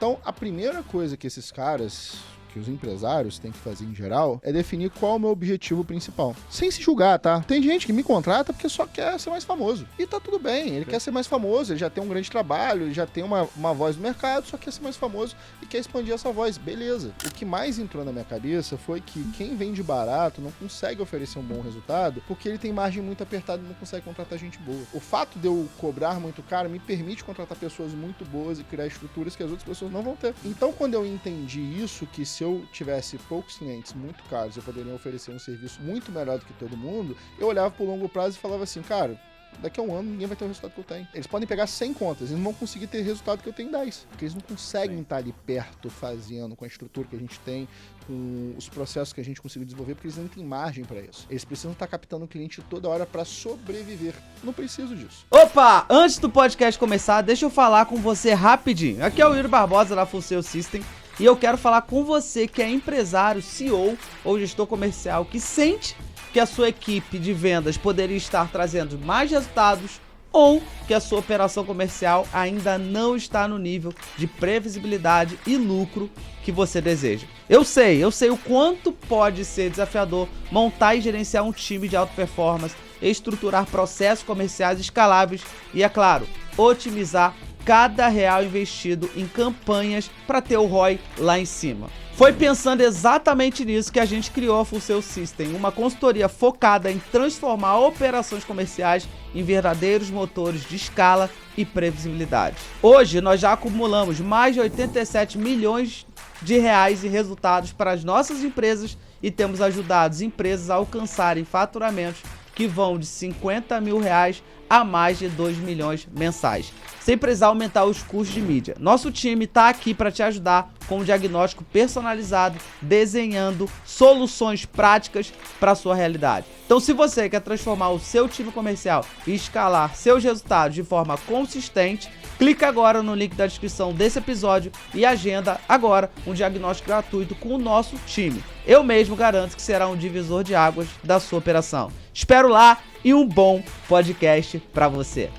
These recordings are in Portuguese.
Então, a primeira coisa que esses caras, que os empresários têm que fazer em geral, é definir qual é o meu objetivo principal. Sem se julgar, tá? Tem gente que me contrata porque só quer ser mais famoso. E tá tudo bem, ele quer ser mais famoso, ele já tem um grande trabalho, ele já tem uma voz no mercado, só quer ser mais famoso e quer expandir essa voz. Beleza. O que mais entrou na minha cabeça foi que quem vende barato não consegue oferecer um bom resultado porque ele tem margem muito apertada e não consegue contratar gente boa. O fato de eu cobrar muito caro me permite contratar pessoas muito boas e criar estruturas que as outras pessoas não vão ter. Então, quando eu entendi isso, que se eu tivesse poucos clientes muito caros, eu poderia oferecer um serviço muito melhor do que todo mundo, eu olhava pro longo prazo e falava assim, cara, daqui a um ano ninguém vai ter o resultado que eu tenho. Eles podem pegar 100 contas, eles não vão conseguir ter o resultado que eu tenho em 10, porque eles não conseguem estar ali perto fazendo, com a estrutura que a gente tem, com os processos que a gente conseguiu desenvolver, porque eles não têm margem para isso. Eles precisam estar captando o cliente toda hora para sobreviver. Não preciso disso. Opa, antes do podcast começar, deixa eu falar com você rapidinho. Aqui é o Yuri Barbosa da Full Sales System. E eu quero falar com você que é empresário, CEO ou gestor comercial que sente que a sua equipe de vendas poderia estar trazendo mais resultados ou que a sua operação comercial ainda não está no nível de previsibilidade e lucro que você deseja. Eu sei o quanto pode ser desafiador montar e gerenciar um time de alta performance, estruturar processos comerciais escaláveis e, é claro, otimizar cada real investido em campanhas para ter o ROI lá em cima. Foi pensando exatamente nisso que a gente criou a Full Sales System, uma consultoria focada em transformar operações comerciais em verdadeiros motores de escala e previsibilidade. Hoje nós já acumulamos mais de 87 milhões de reais em resultados para as nossas empresas e temos ajudado as empresas a alcançarem faturamentos que vão de 50 mil reais a mais de 2 milhões mensais, sem precisar aumentar os custos de mídia. Nosso time está aqui para te ajudar com um diagnóstico personalizado, desenhando soluções práticas para a sua realidade. Então, se você quer transformar o seu time comercial e escalar seus resultados de forma consistente, clica agora no link da descrição desse episódio e agenda agora um diagnóstico gratuito com o nosso time. Eu mesmo garanto que será um divisor de águas da sua operação. Espero lá e um bom podcast para você.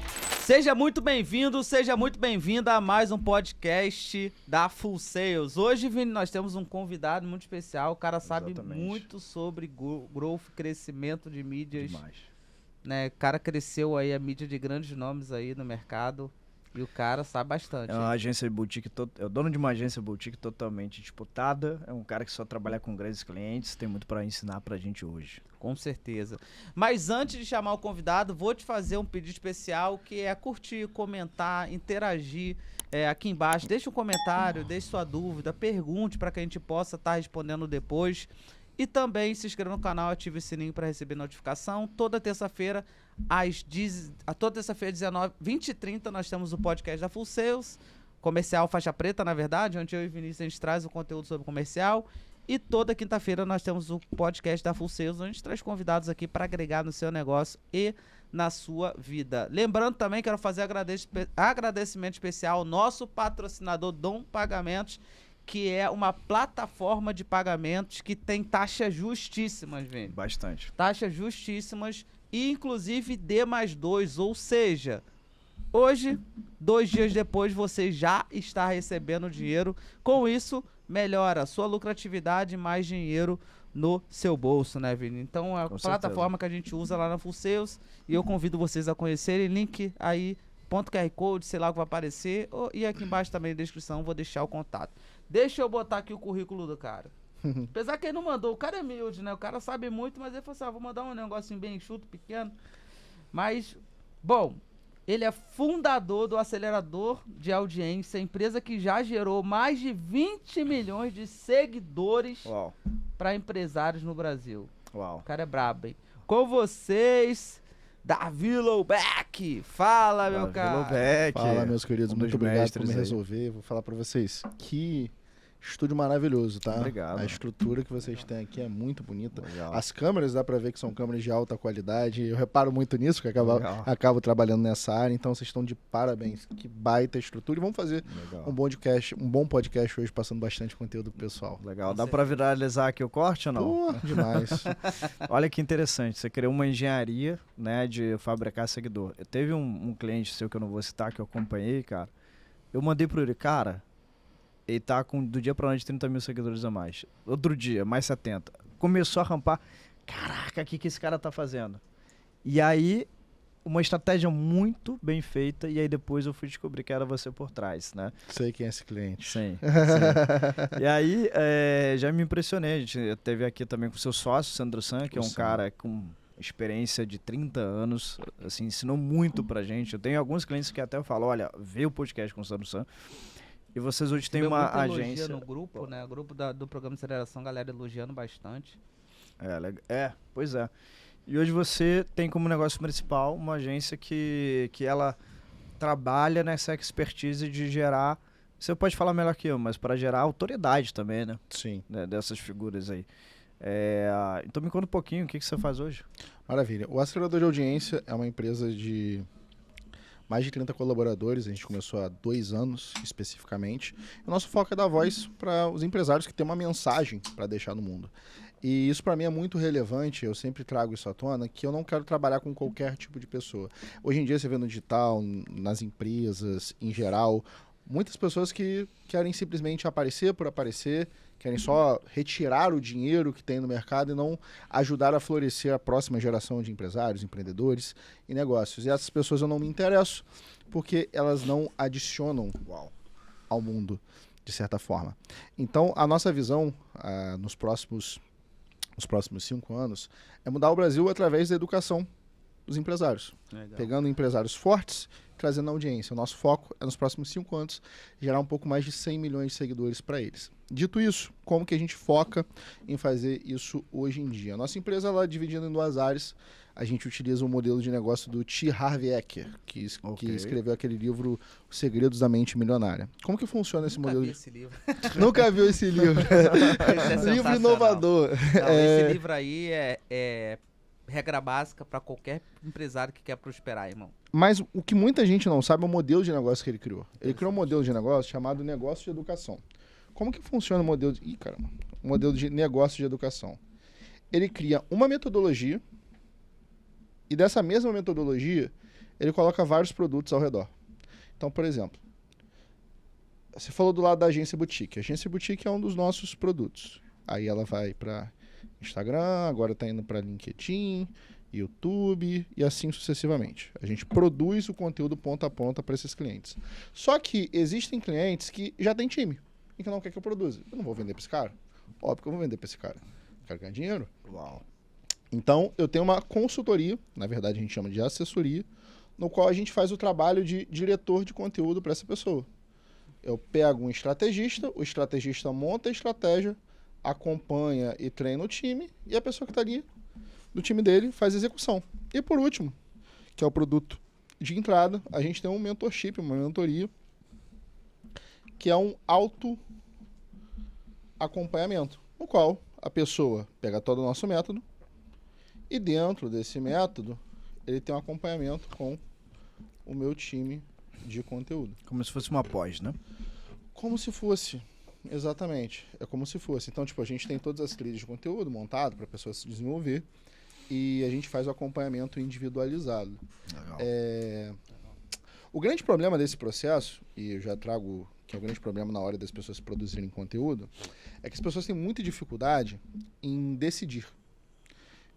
Seja muito bem-vindo, seja muito bem-vinda a mais um podcast da Full Sales. Hoje, Vini, nós temos um convidado muito especial. O cara sabe muito sobre growth, crescimento de mídias. Demais. Né? O cara cresceu aí a mídia de grandes nomes aí no mercado. E o cara sabe bastante. É uma agência boutique, é o dono de uma agência boutique totalmente disputada. É um cara que só trabalha com grandes clientes. Tem muito para ensinar pra gente hoje. Com certeza. Mas antes de chamar o convidado, vou te fazer um pedido especial, que é curtir, comentar, interagir aqui embaixo. Deixa um comentário, deixe sua dúvida, pergunte para que a gente possa estar respondendo depois. E também se inscreva no canal, ative o sininho para receber notificação. Toda terça-feira, toda terça-feira, 20h30, nós temos o podcast da Full Sales, comercial faixa preta, na verdade, onde eu e Vinícius a gente traz o conteúdo sobre comercial. E toda quinta-feira nós temos o podcast da Full Sales, onde a gente traz convidados aqui para agregar no seu negócio e na sua vida. Lembrando também, quero fazer agradecimento especial ao nosso patrocinador Dom Pagamentos, que é uma plataforma de pagamentos que tem taxas justíssimas, Vini. Bastante. Taxas justíssimas e, inclusive, D+2, ou seja, hoje, 2 dias depois, você já está recebendo dinheiro. Com isso, melhora a sua lucratividade e mais dinheiro no seu bolso, né, Vini? Então, é a plataforma que a gente usa lá na Full Sales e eu convido vocês a conhecerem. Link aí, .QR Code, sei lá o que vai aparecer. E aqui embaixo também na descrição vou deixar o contato. Deixa eu botar aqui o currículo do cara. Apesar que ele não mandou, o cara é humilde, né? O cara sabe muito, mas ele falou assim, vou mandar um negocinho bem enxuto, pequeno. Mas, bom, ele é fundador do Acelerador de Audiência, empresa que já gerou mais de 20 milhões de seguidores para empresários no Brasil. Uau. O cara é brabo, hein? Com vocês, Davi Loubeck. Fala, meu cara. Loubeck. Fala, meus queridos. Muito obrigado por me aí. resolver. Vou falar pra vocês que estúdio maravilhoso, tá? Obrigado. A estrutura que vocês têm aqui é muito bonita. Legal. As câmeras, dá pra ver que são câmeras de alta qualidade. Eu reparo muito nisso, que acabo trabalhando nessa área. Então, vocês estão de parabéns. Que baita estrutura. E vamos fazer um bom podcast hoje, passando bastante conteúdo pro pessoal. Legal. Dá pra viralizar aqui o corte ou não? Demais. Olha que interessante. Você criou uma engenharia, né, de fabricar seguidor. Eu teve um cliente seu que eu não vou citar, que eu acompanhei, cara. Eu mandei pro ele, cara, ele tá com, do dia pra noite, 30 mil seguidores a mais. Outro dia, mais 70. Começou a rampar. Caraca, o que esse cara tá fazendo? E aí, uma estratégia muito bem feita, e aí depois eu fui descobrir que era você por trás, né? Sei quem é esse cliente. Sim, sim. E aí, já me impressionei. A gente teve aqui também com o seu sócio, Sandro San, que é um cara com experiência de 30 anos, assim, ensinou muito pra gente. Eu tenho alguns clientes que até falam, olha, vê o podcast com o Sandro San. E vocês hoje têm uma agência... no grupo, né? O grupo do programa de aceleração, galera elogiando bastante. Pois é. E hoje você tem como negócio principal uma agência que ela trabalha nessa expertise de gerar... Você pode falar melhor que eu, mas para gerar autoridade também, né? Sim. Dessas figuras aí. Então me conta um pouquinho o que você faz hoje. Maravilha. O Acelerador de Audiência é uma empresa de mais de 30 colaboradores. A gente começou há 2 anos, especificamente. O nosso foco é dar voz para os empresários que têm uma mensagem para deixar no mundo. E isso para mim é muito relevante, eu sempre trago isso à tona, que eu não quero trabalhar com qualquer tipo de pessoa. Hoje em dia você vê no digital, nas empresas, em geral, muitas pessoas que querem simplesmente aparecer por aparecer, querem só retirar o dinheiro que tem no mercado e não ajudar a florescer a próxima geração de empresários, empreendedores e negócios. E essas pessoas eu não me interesso, porque elas não adicionam ao mundo, de certa forma. Então, a nossa visão nos próximos 5 anos é mudar o Brasil através da educação dos empresários. Legal. Pegando empresários fortes, trazendo audiência. O nosso foco é nos próximos 5 anos gerar um pouco mais de 100 milhões de seguidores para eles. Dito isso, como que a gente foca em fazer isso hoje em dia? A nossa empresa ela é dividida em 2 áreas. A gente utiliza o modelo de negócio do T. Harv Eker, que escreveu aquele livro Os Segredos da Mente Milionária. Como que funciona esse modelo? Nunca vi esse livro. Nunca viu esse livro. Livro inovador. Não, esse livro aí é regra básica para qualquer empresário que quer prosperar, irmão. Mas o que muita gente não sabe é o modelo de negócio que ele criou. Ele criou um modelo de negócio chamado negócio de educação. Como que funciona o modelo o modelo de negócio de educação? Ele cria uma metodologia e dessa mesma metodologia ele coloca vários produtos ao redor. Então, por exemplo, você falou do lado da agência boutique. A agência boutique é um dos nossos produtos. Aí ela vai para Instagram, agora está indo para LinkedIn, YouTube e assim sucessivamente. A gente produz o conteúdo ponta a ponta para esses clientes. Só que existem clientes que já têm time e que não quer que eu produza. Eu não vou vender para esse cara? Óbvio que eu vou vender para esse cara. Eu quero ganhar dinheiro. Uau. Então, eu tenho uma consultoria, na verdade a gente chama de assessoria, no qual a gente faz o trabalho de diretor de conteúdo para essa pessoa. Eu pego um estrategista, o estrategista monta a estratégia, acompanha e treina o time, e a pessoa que está ali do time dele faz a execução. E por último, que é o produto de entrada, a gente tem um mentorship, uma mentoria, que é um auto-acompanhamento, no qual a pessoa pega todo o nosso método, e dentro desse método, ele tem um acompanhamento com o meu time de conteúdo. Como se fosse uma pós, né? Como se fosse, exatamente. É como se fosse. Então, tipo, a gente tem todas as trilhas de conteúdo montado para a pessoa se desenvolver e a gente faz o acompanhamento individualizado. Legal. O grande problema desse processo, e eu já trago que é o grande problema na hora das pessoas produzirem conteúdo, é que as pessoas têm muita dificuldade em decidir.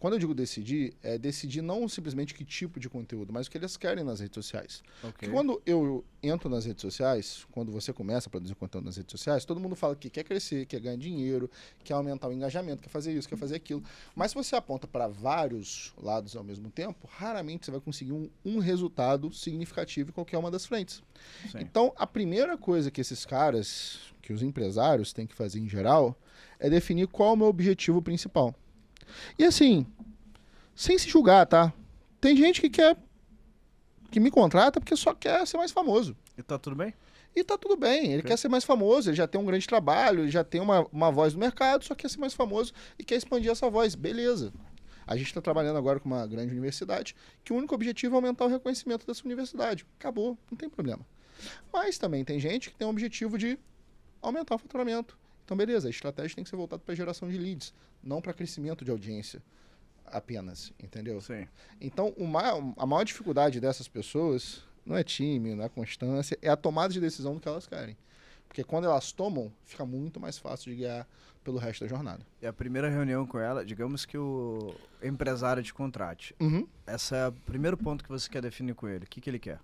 Quando eu digo decidir, é decidir não simplesmente que tipo de conteúdo, mas o que eles querem nas redes sociais. Okay. Porque quando eu entro nas redes sociais, quando você começa a produzir conteúdo nas redes sociais, todo mundo fala que quer crescer, quer ganhar dinheiro, quer aumentar o engajamento, quer fazer isso, quer fazer aquilo. Mas se você aponta para vários lados ao mesmo tempo, raramente você vai conseguir um resultado significativo em qualquer uma das frentes. Sim. Então, a primeira coisa que esses caras, que os empresários têm que fazer em geral, é definir qual é o meu objetivo principal. E assim, sem se julgar, tá? Tem gente que me contrata porque só quer ser mais famoso. E tá tudo bem? E tá tudo bem, ele quer ser mais famoso, ele já tem um grande trabalho, ele já tem uma voz no mercado, só quer ser mais famoso e quer expandir essa voz. Beleza. A gente está trabalhando agora com uma grande universidade que o único objetivo é aumentar o reconhecimento dessa universidade. Acabou, não tem problema. Mas também tem gente que tem o objetivo de aumentar o faturamento. Então, beleza, a estratégia tem que ser voltada para geração de leads, não para crescimento de audiência apenas, entendeu? Sim. Então, a maior dificuldade dessas pessoas não é time, não é constância, é a tomada de decisão do que elas querem. Porque quando elas tomam, fica muito mais fácil de guiar pelo resto da jornada. E a primeira reunião com ela, digamos que o empresário te contrate. Esse é o primeiro ponto que você quer definir com ele. O que ele quer?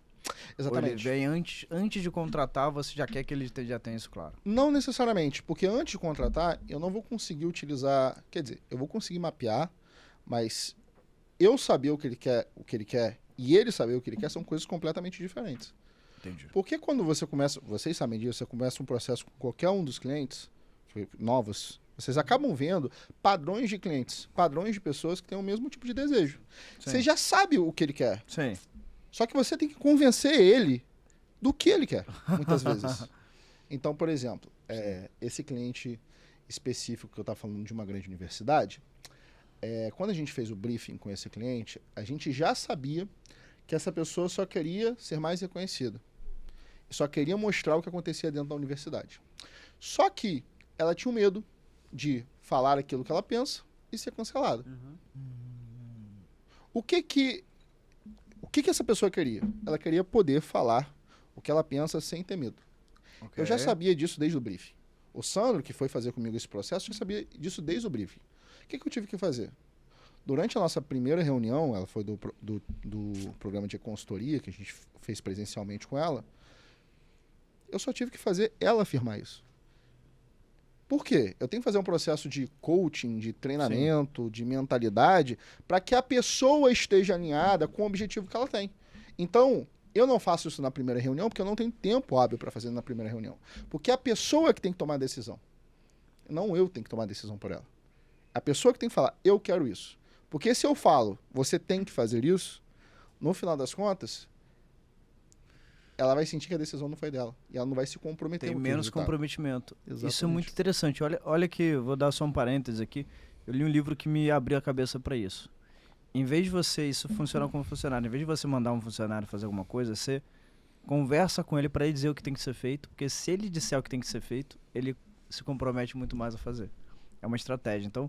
Exatamente. Ou ele vem antes de contratar, você já quer que ele já tenha isso claro? Não necessariamente, porque antes de contratar, eu não vou conseguir utilizar... Quer dizer, eu vou conseguir mapear, mas eu saber o que ele quer e ele saber o que ele quer são coisas completamente diferentes. Entendi. Porque quando você começa, vocês sabem disso, você começa um processo com qualquer um dos clientes novos, vocês acabam vendo padrões de clientes, padrões de pessoas que têm o mesmo tipo de desejo. Sim. Você já sabe o que ele quer, Sim. só que você tem que convencer ele do que ele quer, muitas vezes. Então, por exemplo, esse cliente específico que eu estava falando de uma grande universidade, quando a gente fez o briefing com esse cliente, a gente já sabia que essa pessoa só queria ser mais reconhecida. Só queria mostrar o que acontecia dentro da universidade. Só que ela tinha um medo de falar aquilo que ela pensa e ser cancelada. O que essa pessoa queria? Ela queria poder falar o que ela pensa sem ter medo. Okay. Eu já sabia disso desde o briefing. O Sandro, que foi fazer comigo esse processo, já sabia disso desde o briefing. O que eu tive que fazer? Durante a nossa primeira reunião, ela foi do programa de consultoria, que a gente fez presencialmente com ela, eu só tive que fazer ela afirmar isso. Por quê? Eu tenho que fazer um processo de coaching, de treinamento, de mentalidade, para que a pessoa esteja alinhada com o objetivo que ela tem. Então, eu não faço isso na primeira reunião, porque eu não tenho tempo hábil para fazer na primeira reunião. Porque é a pessoa que tem que tomar a decisão. Não eu tenho que tomar a decisão por ela. A pessoa que tem que falar, eu quero isso. Porque se eu falo, você tem que fazer isso, no final das contas, ela vai sentir que a decisão não foi dela. E ela não vai se comprometer. Tem menos comprometimento. Exatamente. Isso é muito interessante. Olha que, vou dar só um parênteses aqui. Eu li um livro que me abriu a cabeça para isso. Em vez de você, isso funciona como funcionário, em vez de você mandar um funcionário fazer alguma coisa, você conversa com ele para ele dizer o que tem que ser feito, porque se ele disser o que tem que ser feito, ele se compromete muito mais a fazer. É uma estratégia. Então,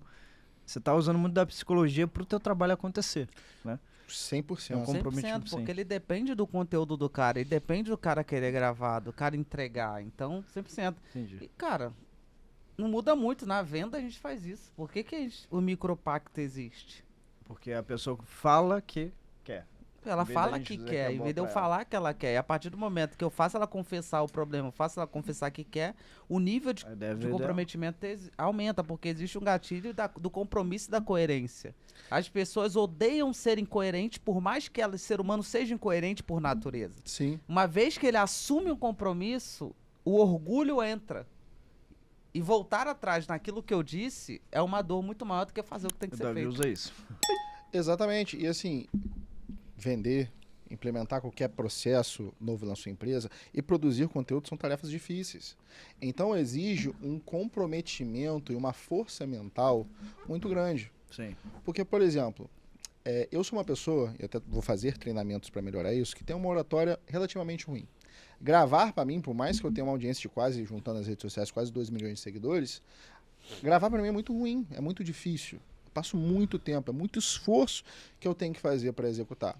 você está usando muito da psicologia para o teu trabalho acontecer, né? 100%. É um comprometimento, 100%, porque sim. ele depende do conteúdo do cara, ele depende do cara querer gravar, do cara entregar. Então, 100%. Entendi. E, cara, não muda muito. Na venda a gente faz isso. Por que o micropacto existe? Porque a pessoa fala que quer. Ela Em vez da fala gente que dizer quer, que é em bom vez de eu pra falar que ela quer. E a partir do momento que eu faço ela confessar o problema, faço ela confessar que quer, o nível de comprometimento aumenta, porque existe um gatilho do compromisso e da coerência. As pessoas odeiam ser incoerentes, por mais que o ser humano seja incoerente por natureza. Sim. Uma vez que ele assume um compromisso, o orgulho entra. E voltar atrás naquilo que eu disse é uma dor muito maior do que fazer o que tem que ser Davi feito. usa isso. Exatamente. E assim, vender, implementar qualquer processo novo na sua empresa e produzir conteúdo são tarefas difíceis. Então exige um comprometimento e uma força mental muito grande. Sim. Porque, por exemplo, eu sou uma pessoa, e até vou fazer treinamentos para melhorar isso, que tem uma oratória relativamente ruim. Gravar para mim, por mais que eu tenha uma audiência de quase, juntando as redes sociais, quase 2 milhões de seguidores, gravar para mim é muito ruim, é muito difícil. Eu passo muito tempo, é muito esforço que eu tenho que fazer para executar.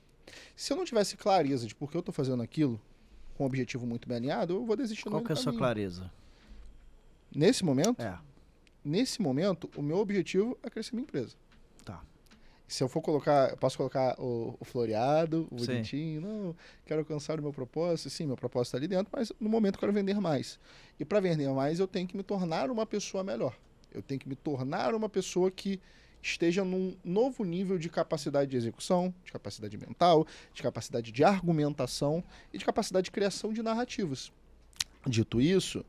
Se eu não tivesse clareza de por que eu estou fazendo aquilo, com um objetivo muito bem alinhado, eu vou desistir no Qual meio que é do a sua caminho. clareza? Nesse momento, É. o meu objetivo é crescer minha empresa. Tá. Se eu for colocar, eu posso colocar o floreado, o Sim. bonitinho, não, quero alcançar o meu propósito. Sim, meu propósito está ali dentro, mas no momento eu quero vender mais. E para vender mais, eu tenho que me tornar uma pessoa melhor. Eu tenho que me tornar uma pessoa que esteja num novo nível de capacidade de execução, de capacidade mental, de capacidade de argumentação e de capacidade de criação de narrativas. Dito isso,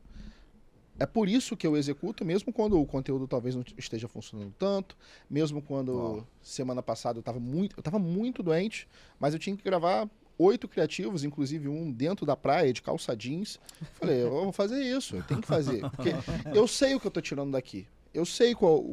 é por isso que eu executo, mesmo quando o conteúdo talvez não esteja funcionando tanto, mesmo quando semana passada eu tava muito doente, mas eu tinha que gravar 8 criativos, inclusive um dentro da praia, de calça jeans. Falei, eu vou fazer isso, eu tenho que fazer, porque eu sei o que eu tô tirando daqui. Eu sei qual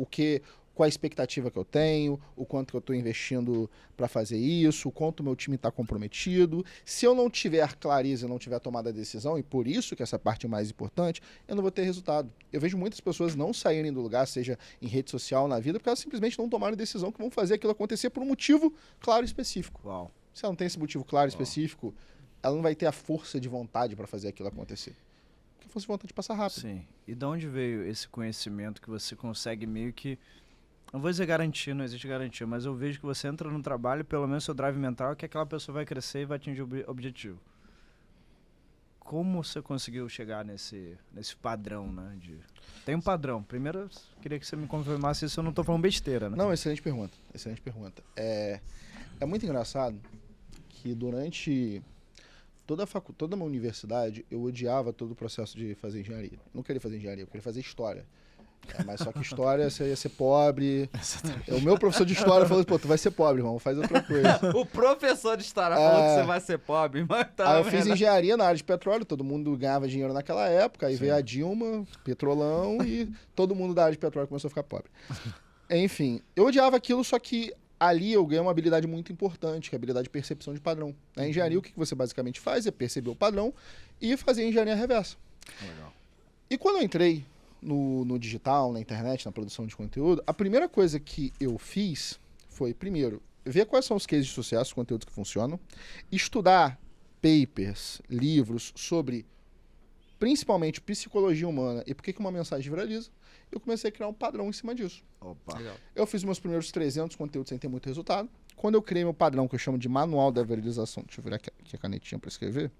a expectativa que eu tenho, o quanto que eu estou investindo para fazer isso, o quanto o meu time está comprometido. Se eu não tiver clareza, não tiver tomado a decisão, e por isso que essa parte é mais importante, eu não vou ter resultado. Eu vejo muitas pessoas não saírem do lugar, seja em rede social, na vida, porque elas simplesmente não tomaram a decisão que vão fazer aquilo acontecer por um motivo claro e específico. Uau. Se ela não tem esse motivo claro e específico, ela não vai ter a força de vontade para fazer aquilo acontecer. que fosse vontade de passar rápido. Sim. E de onde veio esse conhecimento que você consegue meio que... Não vou dizer garantia, não existe garantia, mas eu vejo que você entra no trabalho e pelo menos seu drive mental é que aquela pessoa vai crescer e vai atingir o objetivo. Como você conseguiu chegar nesse padrão, né? Tem um padrão. Primeiro, eu queria que você me confirmasse se eu não estou falando besteira, né? Não, excelente pergunta. Excelente pergunta. É muito engraçado que durante toda a minha universidade, eu odiava todo o processo de fazer engenharia. Não queria fazer engenharia, eu queria fazer história. Mas só que história, você ia ser pobre. O meu professor de história falou, pô, tu vai ser pobre, irmão, faz outra coisa. O professor de história falou que você vai ser pobre, mas tá. Aí eu fiz engenharia na área de petróleo, todo mundo ganhava dinheiro naquela época, aí veio a Dilma, petrolão, e todo mundo da área de petróleo começou a ficar pobre. Enfim, eu odiava aquilo, só que ali eu ganhei uma habilidade muito importante, que é a habilidade de percepção de padrão. Na engenharia, o que você basicamente faz é perceber o padrão e fazer engenharia reversa. Legal. E quando eu entrei no digital, na internet, na produção de conteúdo, a primeira coisa que eu fiz foi, primeiro, ver quais são os cases de sucesso, conteúdos que funcionam, estudar papers, livros sobre, principalmente, psicologia humana e por que uma mensagem viraliza, eu comecei a criar um padrão em cima disso. Opa. Legal. Eu fiz meus primeiros 300 conteúdos sem ter muito resultado. Quando eu criei meu padrão, que eu chamo de manual da viralização, deixa eu virar aqui a canetinha para escrever,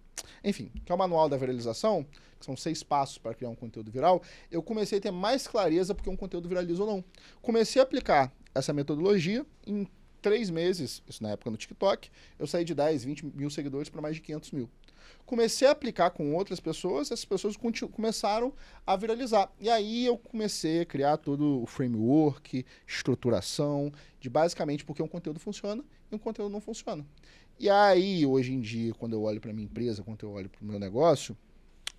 enfim, que é o manual da viralização, que são 6 passos para criar um conteúdo viral, eu comecei a ter mais clareza porque um conteúdo viraliza ou não. Comecei a aplicar essa metodologia em 3 meses, isso na época no TikTok, eu saí de 10, 20 mil seguidores para mais de 500 mil. Comecei a aplicar com outras pessoas, essas pessoas começaram a viralizar. E aí eu comecei a criar todo o framework, estruturação, de basicamente porque um conteúdo funciona e um conteúdo não funciona. E aí, hoje em dia, quando eu olho para minha empresa, quando eu olho para o meu negócio,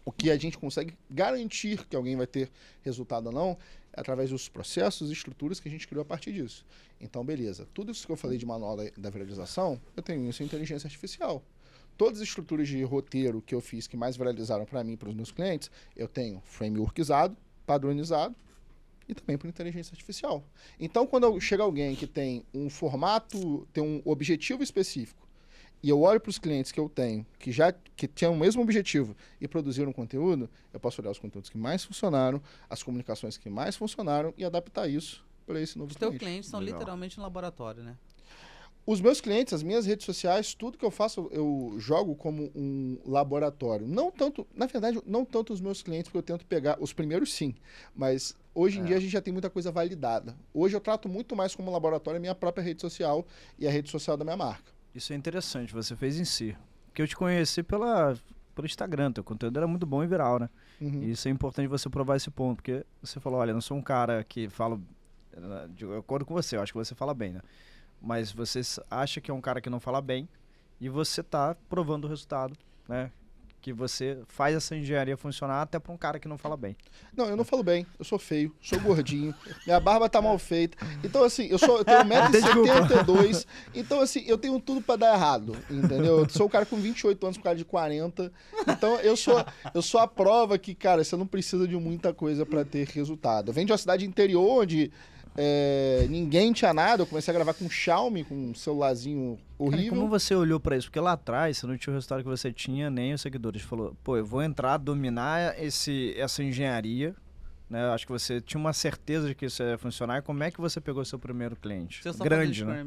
o que a gente consegue garantir que alguém vai ter resultado ou não é através dos processos e estruturas que a gente criou a partir disso. Então, beleza. Tudo isso que eu falei de manual da viralização, eu tenho isso em inteligência artificial. Todas as estruturas de roteiro que eu fiz que mais viralizaram para mim e para os meus clientes, eu tenho frameworkizado, padronizado e também por inteligência artificial. Então, quando chega alguém que tem um formato, tem um objetivo específico, e eu olho para os clientes que eu tenho, que tinham o mesmo objetivo e produziram conteúdo, eu posso olhar os conteúdos que mais funcionaram, as comunicações que mais funcionaram e adaptar isso para esse novo cliente. Os teus clientes são literalmente um laboratório, né? Os meus clientes, as minhas redes sociais, tudo que eu faço, eu jogo como um laboratório. Não tanto, na verdade, não tanto os meus clientes, porque eu tento pegar, os primeiros sim, mas hoje em dia a gente já tem muita coisa validada. Hoje eu trato muito mais como laboratório a minha própria rede social e a rede social da minha marca. Isso é interessante, você fez em si. Porque eu te conheci pelo Instagram, teu conteúdo era muito bom e viral, né? Uhum. E isso é importante você provar esse ponto, porque você falou, olha, eu não sou um cara que fala, de acordo com você, eu acho que você fala bem, né? Mas você acha que é um cara que não fala bem e você tá provando o resultado, né? Que você faz essa engenharia funcionar até para um cara que não fala bem. Não, eu não falo bem. Eu sou feio, sou gordinho, minha barba tá mal feita. Então, assim, eu tenho 1,72m. Então, assim, eu tenho tudo pra dar errado, entendeu? Eu sou um cara com 28 anos, com cara de 40. Então, eu sou a prova que, cara, você não precisa de muita coisa pra ter resultado. Eu venho de uma cidade interior onde ninguém tinha nada. Eu comecei a gravar com Xiaomi, com um celularzinho horrível. Cara, como você olhou pra isso? Porque lá atrás você não tinha o resultado que você tinha, nem os seguidores. Você falou, pô, eu vou entrar, dominar essa engenharia, né? Eu acho que você tinha uma certeza de que isso ia funcionar. E como é que você pegou seu primeiro cliente? Grande, né?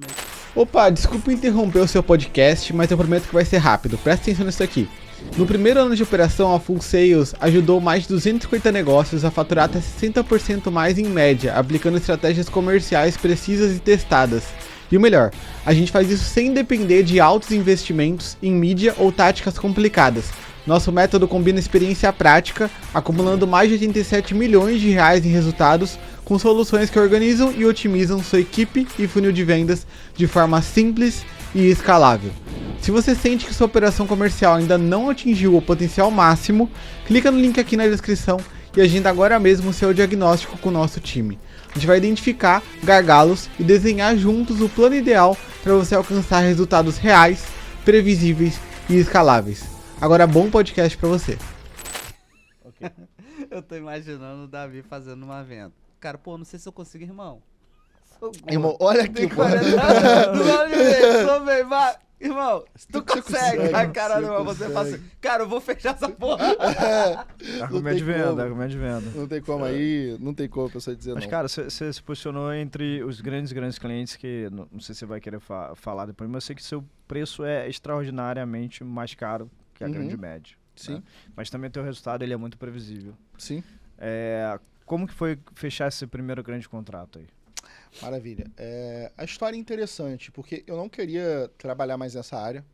Opa, desculpa interromper o seu podcast, mas eu prometo que vai ser rápido. Presta atenção nisso aqui. No primeiro ano de operação, a Full Sales ajudou mais de 250 negócios a faturar até 60% mais em média, aplicando estratégias comerciais precisas e testadas. E o melhor, a gente faz isso sem depender de altos investimentos em mídia ou táticas complicadas. Nosso método combina experiência prática, acumulando mais de 87 milhões de reais em resultados, com soluções que organizam e otimizam sua equipe e funil de vendas de forma simples e escalável. Se você sente que sua operação comercial ainda não atingiu o potencial máximo, clica no link aqui na descrição e agenda agora mesmo o seu diagnóstico com o nosso time. A gente vai identificar gargalos e desenhar juntos o plano ideal para você alcançar resultados reais, previsíveis e escaláveis. Agora, bom podcast para você. Okay. Eu tô imaginando o Davi fazendo uma venda. Cara, pô, não sei se eu consigo, irmão. Irmão, olha aqui, pô. Sou bem, vai. Irmão, tu Você consegue. consegue, Ai, caralho, você irmão, você fala assim, cara, eu vou fechar essa porra. Argumento de venda, argumento de venda. Não tem como aí, não tem como a pessoa dizer Mas, não. cara, você se posicionou entre os grandes clientes que, não sei se você vai querer falar depois, mas eu sei que seu preço é extraordinariamente mais caro que a grande média. Sim, Né? Mas também teu resultado ele é muito previsível. sim. Como que foi fechar esse primeiro grande contrato aí? Maravilha. A história é interessante, porque eu não queria trabalhar mais nessa área.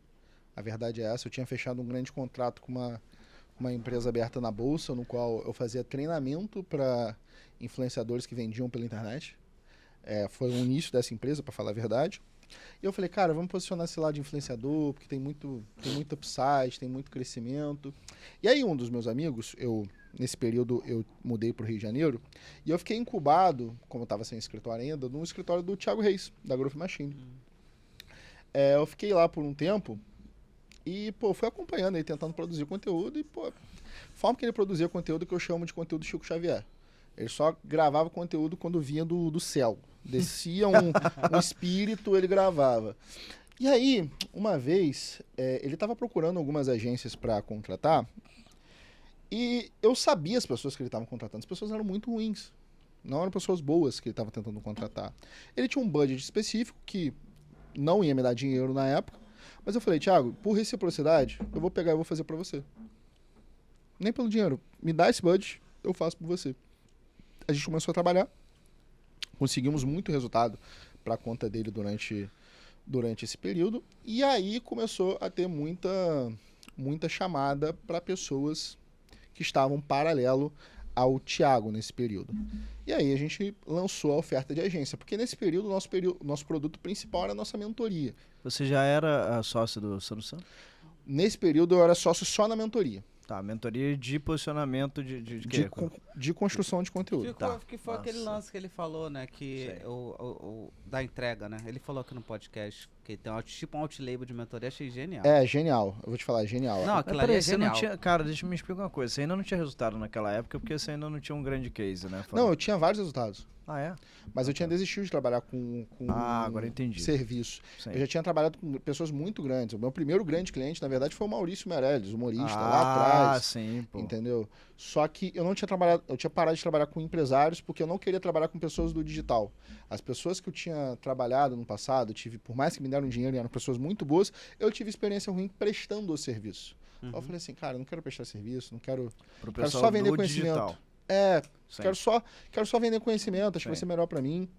A verdade é essa. Eu tinha fechado um grande contrato com uma empresa aberta na Bolsa, no qual eu fazia treinamento para influenciadores que vendiam pela internet. Foi o início dessa empresa, para falar a verdade. E eu falei, cara, vamos posicionar esse lado de influenciador, porque tem muito upside, tem muito crescimento. E aí um dos meus amigos, nesse período eu mudei para o Rio de Janeiro, e eu fiquei incubado, como eu estava sem escritório ainda, no escritório do Thiago Reis, da Growth Machine. Eu fiquei lá por um tempo e, fui acompanhando ele, tentando produzir conteúdo e, a forma que ele produzia conteúdo que eu chamo de conteúdo Chico Xavier. Ele só gravava conteúdo quando vinha do céu. Descia um espírito, ele gravava. E aí, uma vez, ele estava procurando algumas agências para contratar e eu sabia as pessoas que ele estava contratando. As pessoas eram muito ruins. Não eram pessoas boas que ele estava tentando contratar. Ele tinha um budget específico que não ia me dar dinheiro na época, mas eu falei, Thiago, por reciprocidade, eu vou pegar e vou fazer para você. Nem pelo dinheiro. Me dá esse budget, eu faço por você. A gente começou a trabalhar, conseguimos muito resultado para a conta dele durante esse período, e aí começou a ter muita chamada para pessoas que estavam paralelo ao Thiago nesse período. E aí a gente lançou a oferta de agência, porque nesse período, nosso produto principal era a nossa mentoria. Você já era sócio do Sandro? Nesse período eu era sócio só na mentoria. Tá, mentoria de posicionamento de quê? De construção de conteúdo. Que foi aquele lance que ele falou, né? Que da entrega, né? Ele falou aqui no podcast que tem tipo um outlabel de mentoria, achei genial. Genial. Eu vou te falar, é genial. Não, aquilo ali é genial. Cara, deixa eu me explicar uma coisa. Você ainda não tinha resultado naquela época porque você ainda não tinha um grande case, né? Não, eu tinha vários resultados. Ah, é? Mas eu tinha desistido de trabalhar com agora entendi. Serviço. Sim. Eu já tinha trabalhado com pessoas muito grandes. O meu primeiro grande cliente, na verdade, foi o Maurício Meirelles, humorista, lá atrás. Sim, pô. Entendeu? Só que eu não tinha trabalhado, eu tinha parado de trabalhar com empresários porque eu não queria trabalhar com pessoas do digital. As pessoas que eu tinha trabalhado no passado, por mais que me deram dinheiro e eram pessoas muito boas, eu tive experiência ruim prestando o serviço. Uhum. Eu falei assim, cara, eu não quero prestar serviço, não quero, quero só vender conhecimento. Digital. Quero só vender conhecimento, acho que vai ser melhor para mim.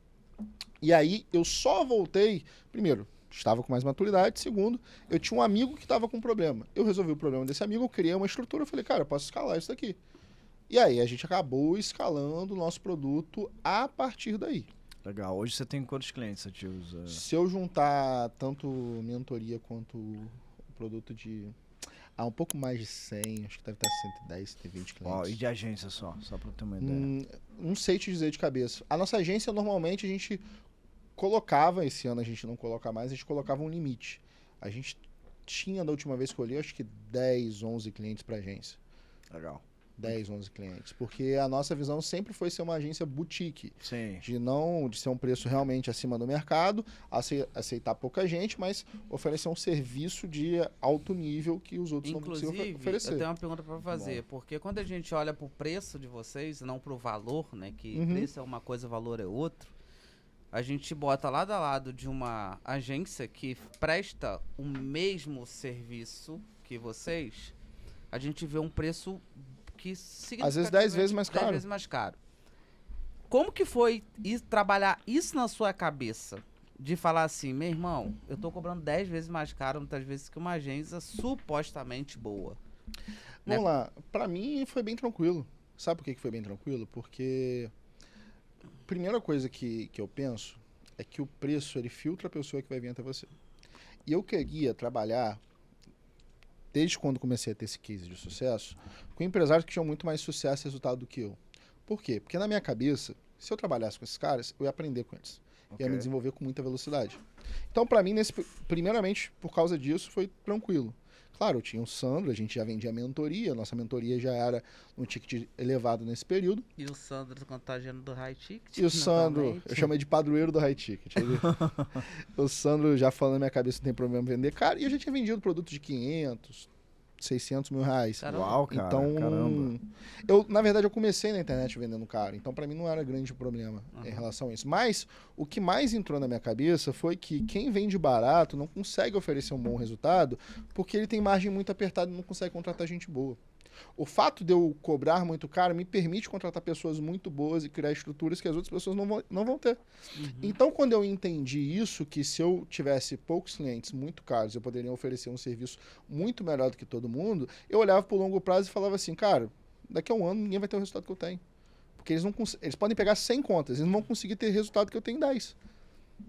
E aí eu só voltei, primeiro, estava com mais maturidade, segundo, eu tinha um amigo que estava com um problema. Eu resolvi o problema desse amigo, eu criei uma estrutura, eu falei, cara, eu posso escalar isso daqui. E aí a gente acabou escalando o nosso produto a partir daí. Legal. Hoje você tem quantos clientes ativos? Se eu juntar tanto mentoria quanto o produto de... um pouco mais de 100, acho que deve estar 110, 120 clientes. E de agência só pra ter uma ideia? Não sei te dizer de cabeça. A nossa agência, normalmente, a gente colocava, esse ano a gente não coloca mais, a gente colocava um limite. A gente tinha, da última vez que eu olhei, acho que 10, 11 clientes para agência. Legal. 10, 11 clientes. Porque a nossa visão sempre foi ser uma agência boutique. Sim. De ser um preço realmente acima do mercado, aceitar pouca gente, mas oferecer um serviço de alto nível que os outros não conseguem oferecer. Eu tenho uma pergunta para fazer, porque quando a gente olha pro preço de vocês, não pro valor, né, que preço é uma coisa, valor é outro, a gente bota lado a lado de uma agência que presta o mesmo serviço que vocês, a gente vê um preço que às vezes 10 vezes mais caro. 10 vezes mais caro. Como que foi trabalhar isso na sua cabeça? De falar assim, meu irmão, eu tô cobrando 10 vezes mais caro muitas vezes que uma agência supostamente boa. Vamos lá. Pra mim foi bem tranquilo. Sabe por que foi bem tranquilo? Porque a primeira coisa que eu penso é que o preço, ele filtra a pessoa que vai vir até você. E eu queria trabalhar, desde quando comecei a ter esse case de sucesso, com empresários que tinham muito mais sucesso e resultado do que eu. Por quê? Porque na minha cabeça, se eu trabalhasse com esses caras, eu ia aprender com eles. Ia me desenvolver com muita velocidade. Então, pra mim, primeiramente, por causa disso, foi tranquilo. Claro, eu tinha o Sandro, a gente já vendia mentoria, nossa mentoria já era um ticket elevado nesse período. E o Sandro contagiando do High Ticket. E o Sandro, naturalmente. eu chamei de padroeiro do High Ticket. O Sandro já falando na minha cabeça, não tem problema vender caro, e eu já tinha vendido produto de 500, 600 mil reais. Caramba. Uau, cara, Então, caramba. na verdade, eu comecei na internet vendendo caro, então pra mim não era grande problema em relação a isso. Mas o que mais entrou na minha cabeça foi que quem vende barato não consegue oferecer um bom resultado porque ele tem margem muito apertada e não consegue contratar gente boa. O fato de eu cobrar muito caro me permite contratar pessoas muito boas e criar estruturas que as outras pessoas não vão ter. Então, quando eu entendi isso, que se eu tivesse poucos clientes muito caros, eu poderia oferecer um serviço muito melhor do que todo mundo, eu olhava para o longo prazo e falava assim, cara, daqui a um ano ninguém vai ter o resultado que eu tenho. Porque eles podem pegar 100 contas, eles não vão conseguir ter resultado que eu tenho em 10.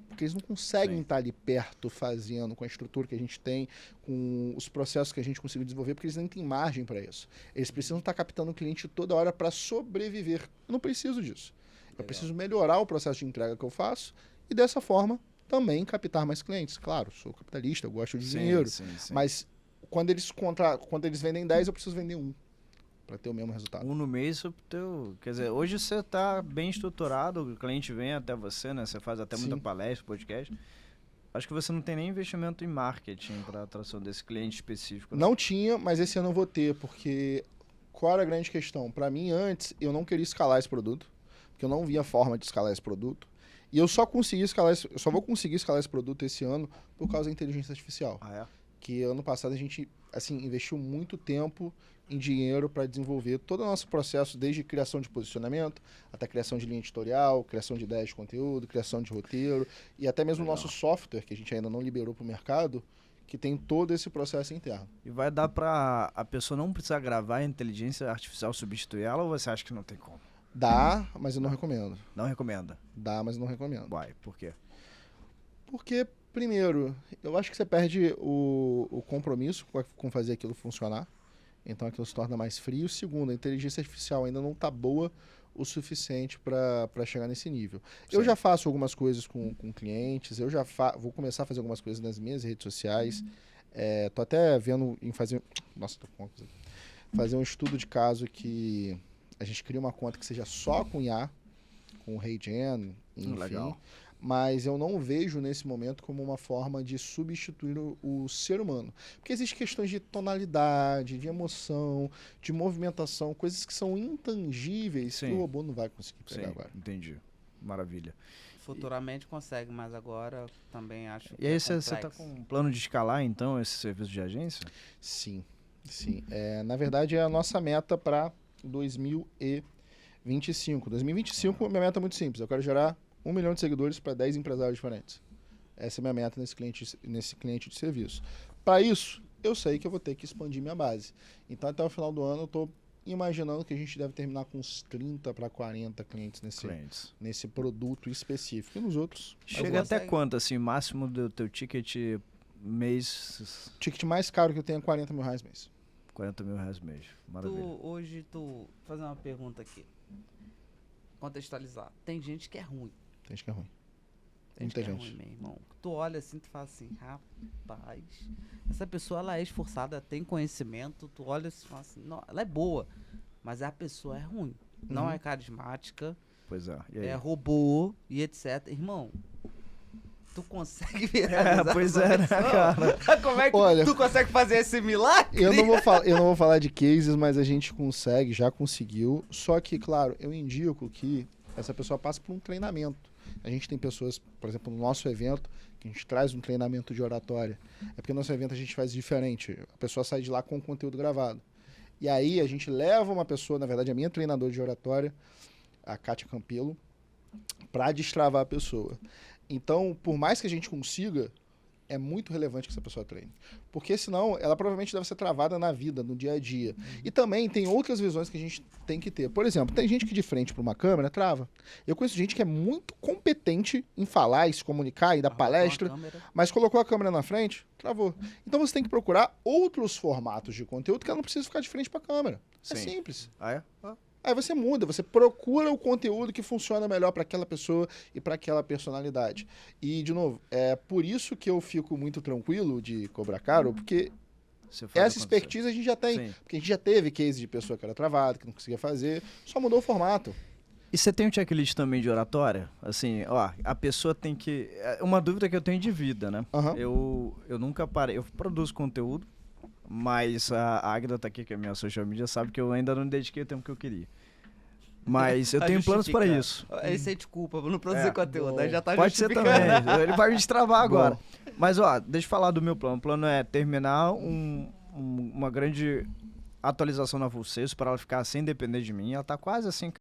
Porque eles não conseguem estar ali perto fazendo, com a estrutura que a gente tem, com os processos que a gente conseguiu desenvolver, porque eles nem têm margem para isso. Eles precisam estar captando o cliente toda hora para sobreviver. Eu não preciso disso. Eu preciso melhorar o processo de entrega que eu faço e, dessa forma, também captar mais clientes. Claro, sou capitalista, eu gosto de dinheiro. Sim. Mas quando eles vendem 10, eu preciso vender 1 para ter o mesmo resultado. Um no mês, quer dizer, hoje você tá bem estruturado, o cliente vem até você, né? Você faz até muita Sim. palestra, podcast. Acho que você não tem nem investimento em marketing para atração desse cliente específico. Né? Não tinha, mas esse ano eu vou ter, porque qual era a grande questão? Para mim, antes, eu não queria escalar esse produto, porque eu não via forma de escalar esse produto. E eu só vou conseguir escalar esse produto esse ano por causa da inteligência artificial. Ah, é? Que ano passado a gente investiu muito tempo em dinheiro para desenvolver todo o nosso processo, desde criação de posicionamento, até criação de linha editorial, criação de ideias de conteúdo, criação de roteiro, e até mesmo o nosso software, que a gente ainda não liberou para o mercado, que tem todo esse processo interno. E vai dar para a pessoa não precisar gravar a inteligência artificial substituir ela, ou você acha que não tem como? Dá, mas eu não recomendo. Não recomenda? Dá, mas não recomendo. Vai, por quê? Porque, primeiro, eu acho que você perde o compromisso com fazer aquilo funcionar. Então aquilo se torna mais frio. Segundo, a inteligência artificial ainda não está boa o suficiente para chegar nesse nível. Eu já faço algumas coisas com clientes, eu já vou começar a fazer algumas coisas nas minhas redes sociais. Tô até vendo em fazer... Nossa, tô com uma coisa aqui. Fazer um estudo de caso que a gente cria uma conta que seja só com IA, com o HeyGen, enfim. Legal. Mas eu não vejo nesse momento como uma forma de substituir o ser humano. Porque existem questões de tonalidade, de emoção, de movimentação, coisas que são intangíveis que o robô não vai conseguir pegar agora. Entendi. Maravilha. Futuramente consegue, mas agora também acho que E aí é você tá complexo. com um plano de escalar, então, esse serviço de agência? Sim. Na verdade, é a nossa meta para 2025. 2025, minha meta é muito simples. Eu quero gerar 1 milhão de seguidores para 10 empresários diferentes. Essa é a minha meta nesse cliente de serviço. Para isso, eu sei que eu vou ter que expandir minha base. Então, até o final do ano, eu estou imaginando que a gente deve terminar com uns 30 para 40 clientes nesse produto específico. E nos outros... Chega até quanto, assim, máximo do teu ticket mês? O ticket mais caro que eu tenho é 40 mil reais mês. 40 mil reais mês. Maravilha. Vou fazer uma pergunta aqui. Contextualizar. Tem gente que é ruim. Tem gente que é ruim. Tem gente que é ruim, meu irmão. Tu olha assim, tu fala assim, rapaz, essa pessoa, ela é esforçada, tem conhecimento, tu olha assim e fala assim, não, ela é boa, mas a pessoa é ruim. Não é carismática, Pois é. E aí? é robô e etc. Irmão, tu consegue viralizar pois essa é, né, pessoa? cara? Como é que Olha, tu consegue fazer esse milagre? Eu não vou falar de cases, mas a gente consegue, já conseguiu. Só que, claro, eu indico que essa pessoa passe por um treinamento. A gente tem pessoas, por exemplo, no nosso evento, que a gente traz um treinamento de oratória. É porque no nosso evento a gente faz diferente. A pessoa sai de lá com o conteúdo gravado. E aí a gente leva uma pessoa, na verdade a minha treinadora de oratória, a Kátia Campelo, para destravar a pessoa. Então, por mais que a gente consiga, é muito relevante que essa pessoa treine. Porque senão, ela provavelmente deve ser travada na vida, no dia a dia. E também tem outras visões que a gente tem que ter. Por exemplo, tem gente que de frente para uma câmera trava. Eu conheço gente que é muito competente em falar e se comunicar e dar palestra, mas colocou a câmera na frente, travou. Então você tem que procurar outros formatos de conteúdo que ela não precisa ficar de frente para a câmera. É Sim. simples. Ah, é? Aí você muda, você procura o conteúdo que funciona melhor para aquela pessoa e para aquela personalidade. E, de novo, é por isso que eu fico muito tranquilo de cobrar caro, porque Você faz Essa acontecer. expertise a gente já tem. Sim. Porque a gente já teve case de pessoa que era travada, que não conseguia fazer. Só mudou o formato. E você tem um checklist também de oratória? Assim, ó, a pessoa tem que... É uma dúvida que eu tenho de vida, né? Aham. Eu nunca parei... Eu produzo conteúdo, mas a Águida tá aqui, que é a minha social media, sabe que eu ainda não dediquei o tempo que eu queria. Mas eu tenho planos para isso. Ele sente culpa por não produzir conteúdo, bom. aí já tá Pode ser justificando. também. Ele vai me destravar agora. Mas, ó, deixa eu falar do meu plano. O plano é terminar uma grande atualização na Full Sales para ela ficar sem depender de mim. Ela tá quase assim,